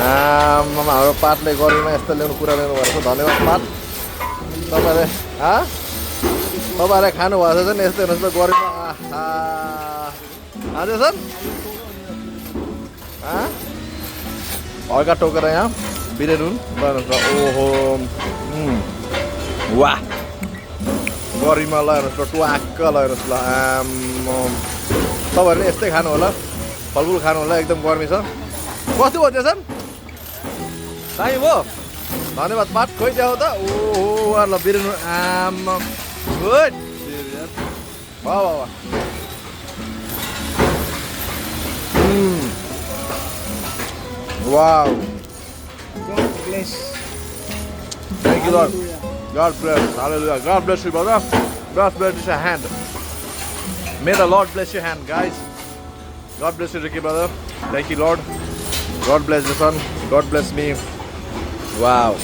हाम्रो पाठले गर्मीमा यस्तो ल्याउनु कुरा ल्याउनु भएको छ धन्यवाद पाठ तपाईँले तपाईँहरूले खानुभएको छ नि यस्तो हेर्नुहोस् त गर्मीमा आज सर हल्का टोकेर यहाँ बिरे नुन हेर्नुहोस् न ओहो वाह गर्मीमा ल हेर्नुहोस् ल टुवाक्क ल हेर्नुहोस् ल तपाईँहरूले यस्तै खानु होला फलफुल खानु होला एकदम गर्मी छ कस्तो भयो त्यसन दामी भयो धन्यवाद पाठ खोइ त्यहाँ हो त ओहो ल बिरेनु गुड वाह वाह वाह wow God bless. thank you Lord God bless hallelujah God bless you brother God bless your hand may the Lord bless your hand guys God bless you Ricky brother thank you Lord God bless the son God bless me wow